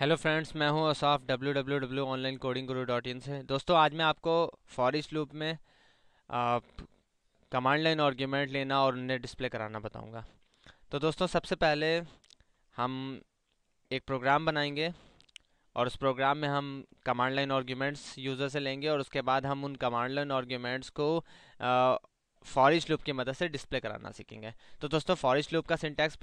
Hello friends, मैं हूं Asaf www.onlineCodingGuru.in से। दोस्तों, आज मैं आपको फॉर ईच लूप में कमांड लाइन आर्ग्यूमेंट लेना और उन्हें डिस्प्ले कराना बताऊंगा। तो दोस्तों, सबसे पहले हम एक प्रोग्राम बनाएंगे और उस प्रोग्राम में हम कमांड लाइन आर्ग्यूमेंट्स यूज़र से लेंगे और उसके बाद हम उन कमांड लाइन आर्ग्यूमेंट्स को फॉर ईच लूप की मदद से डिस्प्ले कराना सीखेंगे। तो दोस्तों, फॉर ईच लूप का सिंटैक्स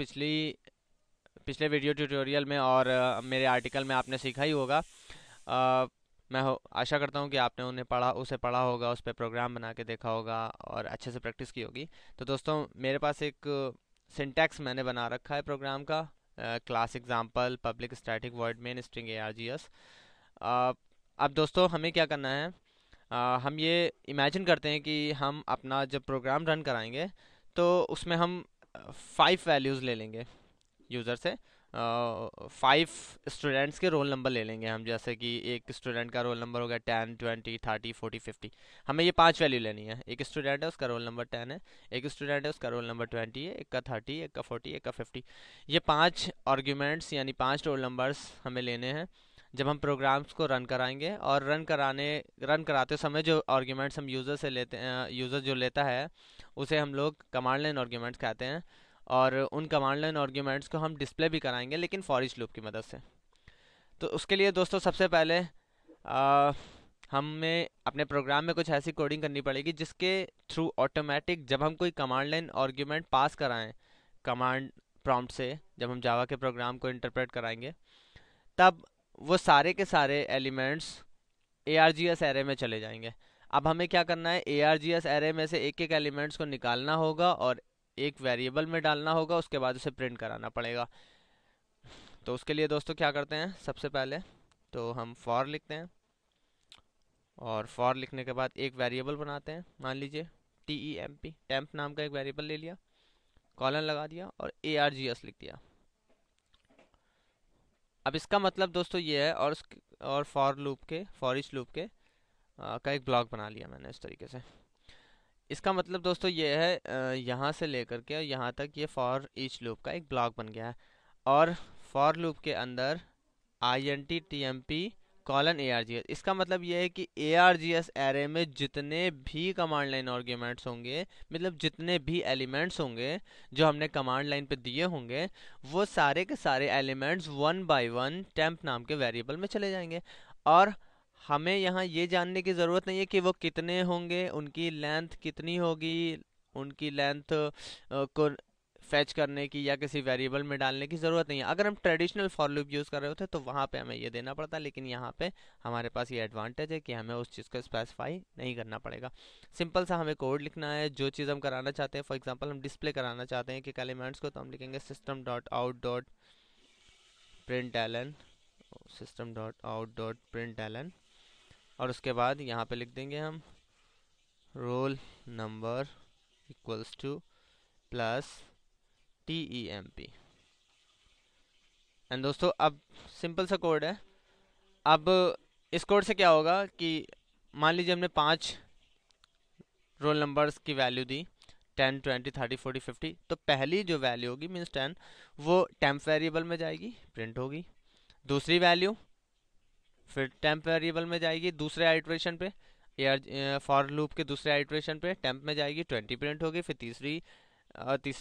पिछले वीडियो ट्यूटोरियल में और मेरे आर्टिकल में आपने सीखा ही होगा। मैं आशा करता हूँ कि आपने उसे पढ़ा होगा, उस पर प्रोग्राम बना के देखा होगा और अच्छे से प्रैक्टिस की होगी। तो दोस्तों, मेरे पास एक सिंटैक्स मैंने बना रखा है प्रोग्राम का। Class example public static void main string args। अब दोस्तों, हमें क्या करना है, हम ये इमेजिन करते हैं कि हम अपना जब प्रोग्राम रन कराएंगे तो उसमें हम 5 वैल्यूज़ ले लेंगे यूज़र से। 5 स्टूडेंट्स के रोल नंबर ले लेंगे हम, जैसे कि एक स्टूडेंट का रोल नंबर हो गया 10, 20, 30, 40, 50। हमें ये 5 वैल्यू लेनी है। एक स्टूडेंट है, उसका रोल नंबर 10 है। एक स्टूडेंट है, उसका रोल नंबर 20 है। एक का 30, एक का 40, एक का 50। ये 5 आर्ग्यूमेंट्स यानी 5 रोल नंबर्स हमें लेने हैं जब हम प्रोग्राम्स को रन कराएंगे। और रन कराते समय जो आर्ग्यूमेंट्स हम यूज़र से लेते हैं, यूज़र जो लेता है, उसे हम लोग कमांड लाइन आर्ग्यूमेंट्स कहते हैं। और उन कमांड लाइन आर्ग्यूमेंट्स को हम डिस्प्ले भी कराएंगे, लेकिन फॉर ईच लूप की मदद से। तो उसके लिए दोस्तों, सबसे पहले आ, हमें अपने प्रोग्राम में कुछ ऐसी कोडिंग करनी पड़ेगी जिसके थ्रू ऑटोमेटिक जब हम कोई कमांड लाइन आर्ग्यूमेंट पास कराएं कमांड प्रॉम्प्ट से, जब हम जावा के प्रोग्राम को इंटरप्रेट कराएंगे, तब वो सारे के सारे एलिमेंट्स args एरे में चले जाएंगे। अब हमें क्या करना है, args एरे में से एक एक एलिमेंट्स को निकालना होगा और एक वेरिएबल में डालना होगा, उसके बाद उसे प्रिंट कराना पड़ेगा। तो उसके लिए दोस्तों क्या करते हैं, सबसे पहले तो हम फॉर लिखते हैं और फॉर लिखने के बाद एक वेरिएबल बनाते हैं। मान लीजिए टेम्प नाम का एक वेरिएबल ले लिया, कॉलन लगा दिया और args लिख दिया। अब इसका मतलब दोस्तों ये है, और फॉर ईच लूप के का एक ब्लॉक बना लिया मैंने इस तरीके से। इसका मतलब दोस्तों ये है, यहाँ से लेकर के यहाँ तक ये फॉर ईच लूप का एक ब्लॉक बन गया है। और फॉर लूप के अंदर INT TMP कॉलन args, इसका मतलब ये है कि args एरे में जितने भी कमांड लाइन आर्ग्यूमेंट्स होंगे, मतलब जितने भी एलिमेंट्स होंगे जो हमने कमांड लाइन पे दिए होंगे, वो सारे के सारे elements one by one temp नाम के वेरिएबल में चले जाएंगे। और हमें यहाँ ये जानने की ज़रूरत नहीं है कि वो कितने होंगे, उनकी लेंथ कितनी होगी। उनकी लेंथ को फैच करने की या किसी वेरिएबल में डालने की ज़रूरत नहीं है। अगर हम ट्रेडिशनल फॉर लूप यूज़ कर रहे होते तो वहाँ पे हमें ये देना पड़ता, लेकिन यहाँ पे हमारे पास ये एडवांटेज है कि हमें उस चीज़ को स्पेसिफाई नहीं करना पड़ेगा। सिंपल सा हमें कोड लिखना है, जो चीज़ हम कराना चाहते हैं। फॉर एग्जांपल, हम डिस्प्ले कराना चाहते हैं कि एलिमेंट्स को, तो हम लिखेंगे system.out.println, system.out.println। और उसके बाद यहाँ पे लिख देंगे हम roll number equals two plus TEMP। And दोस्तों, अब सिंपल सा कोड है। अब इस कोड से क्या होगा कि मान लीजिए हमने 5 रोल नंबर्स की वैल्यू दी, 10, 20, 30, 40, 50। तो पहली जो वैल्यू होगी मीन्स 10, वो टेम्प वेरिएबल में जाएगी, प्रिंट होगी। दूसरी वैल्यू फिर टेम्प वेरिएबल में जाएगी दूसरे आइट्रेशन पे, या फॉर लूप के दूसरे आइट्रेशन पे टेम्प में जाएगी, 20 प्रिंट होगी। फिर तीसरे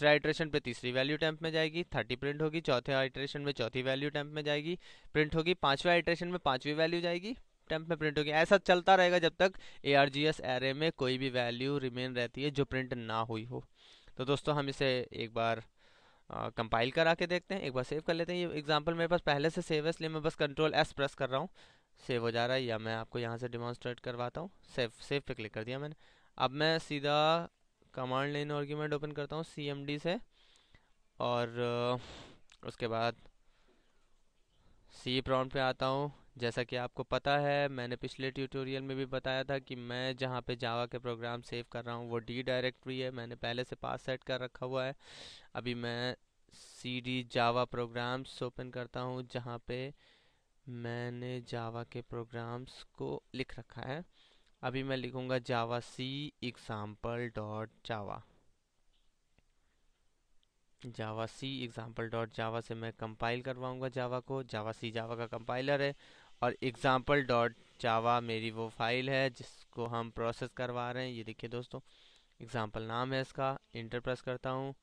आइट्रेशन पे तीसरी वैल्यू टेम्प में जाएगी, 30 प्रिंट होगी। चौथे आइट्रेशन में चौथी वैल्यू टेम्प में जाएगी, प्रिंट होगी। पांचवें आइट्रेशन में पांचवी वैल्यू जाएगी, टेम्प में प्रिंट होगी। ऐसा चलता रहेगा जब तक args एरे में कोई भी वैल्यू रिमेन रहती है जो प्रिंट ना हुई हो। तो दोस्तों, हम इसे एक बार कंपाइल करा के देखते हैं, एक बार सेव कर लेते हैं। ये एग्जांपल मेरे पास पहले से सेव है, इसलिए मैं बस Ctrl+S प्रेस कर रहा हूँ। सेव हो जा रहा है, या मैं आपको यहाँ से डिमॉन्स्ट्रेट करवाता हूँ। सेव सेव पे क्लिक कर दिया मैंने। अब मैं सीधा कमांड लाइन आर्ग्यूमेंट ओपन करता हूँ CMD से, और उसके बाद सी प्रॉम्प्ट पे आता हूँ। जैसा कि आपको पता है, मैंने पिछले ट्यूटोरियल में भी बताया था कि मैं जहाँ पे जावा के प्रोग्राम सेव कर रहा हूँ वो डी डायरेक्टरी है, मैंने पहले से पास सेट कर रखा हुआ है। अभी मैं CD जावा प्रोग्राम्स ओपन करता हूँ, जहाँ पे मैंने जावा के प्रोग्राम्स को लिख रखा है। अभी मैं लिखूँगा जावा सी example.java। जावा सी एग्जाम्पल डॉट जावा से मैं कंपाइल करवाऊँगा जावा को। जावा सी जावा का कंपाइलर है, और एग्जाम्पल डॉट जावा मेरी वो फाइल है जिसको हम प्रोसेस करवा रहे हैं। ये देखिए दोस्तों, एग्जाम्पल नाम है इसका। इंटर प्रेस करता हूँ।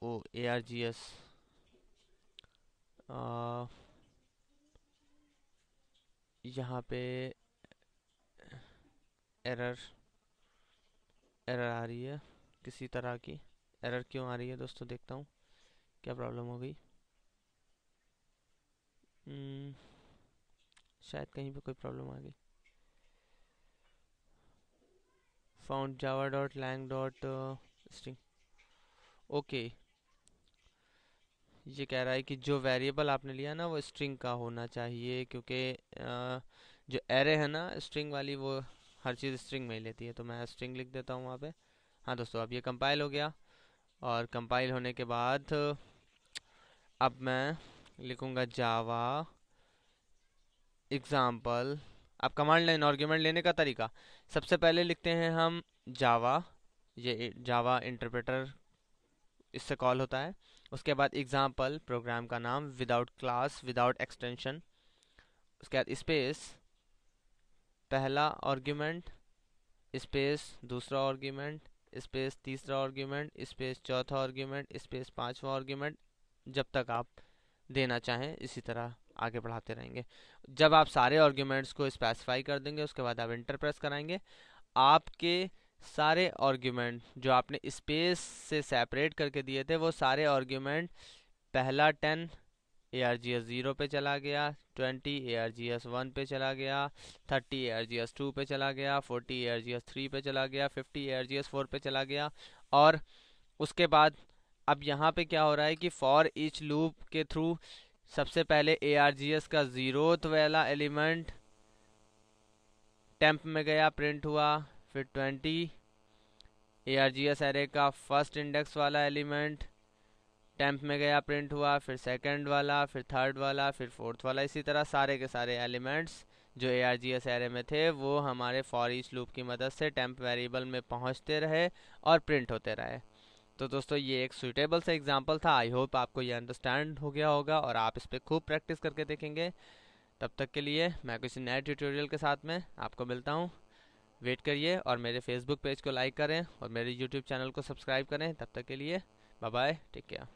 ओ ARGS यहाँ पे एरर एरर आ रही है किसी तरह की। एरर क्यों आ रही है दोस्तों, देखता हूँ क्या प्रॉब्लम हो गई। हम्म, शायद कहीं पे कोई प्रॉब्लम आ गई। Found Java dot lang dot string. Okay, ये कह रहा है कि जो वेरिएबल आपने लिया ना वो स्ट्रिंग का होना चाहिए, क्योंकि जो एरे है ना स्ट्रिंग वाली, वो हर चीज़ स्ट्रिंग में ही लेती है। तो मैं स्ट्रिंग लिख देता हूँ वहाँ पे। हाँ दोस्तों, अब ये कंपाइल हो गया, और कंपाइल होने के बाद अब मैं लिखूँगा जावा एग्जाम्पल। अब कमांड लाइन आर्ग्यूमेंट लेने का तरीका, सबसे पहले लिखते हैं हम जावा, ये जावा इंटरप्रेटर इससे कॉल होता है। उसके बाद एग्जाम्पल प्रोग्राम का नाम विदाउट क्लास विदाउट एक्सटेंशन। उसके बाद स्पेस पहला आर्ग्यूमेंट, स्पेस दूसरा आर्ग्यूमेंट, स्पेस तीसरा आर्ग्यूमेंट, स्पेस चौथा आर्ग्यूमेंट, स्पेस पांचवा आर्ग्यूमेंट, जब तक आप देना चाहें इसी तरह आगे बढ़ाते रहेंगे। जब आप सारे आर्ग्यूमेंट्स को स्पेसिफाई कर देंगे उसके बाद आप इंटर प्रेस कराएंगे, आपके सारे आर्ग्यूमेंट जो आपने स्पेस से सेपरेट करके दिए थे वो सारे आर्ग्यूमेंट, पहला 10 ARGS 0 पे चला गया, 20 ARGS 1 पे चला गया, 30 ARGS 2 पे चला गया, 40 ARGS 3 पे चला गया, 50 ARGS 4 पे चला गया। और उसके बाद अब यहाँ पे क्या हो रहा है कि फॉर ईच लूप के थ्रू सबसे पहले ARGS का 0th वाला एलिमेंट टेम्प में गया, प्रिंट हुआ। फिर 20 ARGS एरे का फर्स्ट इंडेक्स वाला एलिमेंट टेम्प में गया, प्रिंट हुआ। फिर सेकंड वाला, फिर थर्ड वाला, फिर फोर्थ वाला, इसी तरह सारे के सारे एलिमेंट्स जो ARGS एरे में थे वो हमारे फॉर ईच लूप की मदद से टेम्प वेरिएबल में पहुंचते रहे और प्रिंट होते रहे। तो दोस्तों ये एक सुइटेबल सा एग्जांपल था। आई होप आपको ये अंडरस्टैंड हो गया होगा और आप इस पर खूब प्रैक्टिस करके देखेंगे। तब तक के लिए मैं किसी नए ट्यूटोरियल के साथ में आपको मिलता हूँ। वेट करिए और मेरे फेसबुक पेज को लाइक करें और मेरे यूट्यूब चैनल को सब्सक्राइब करें। तब तक के लिए बाय बाय, टेक केयर।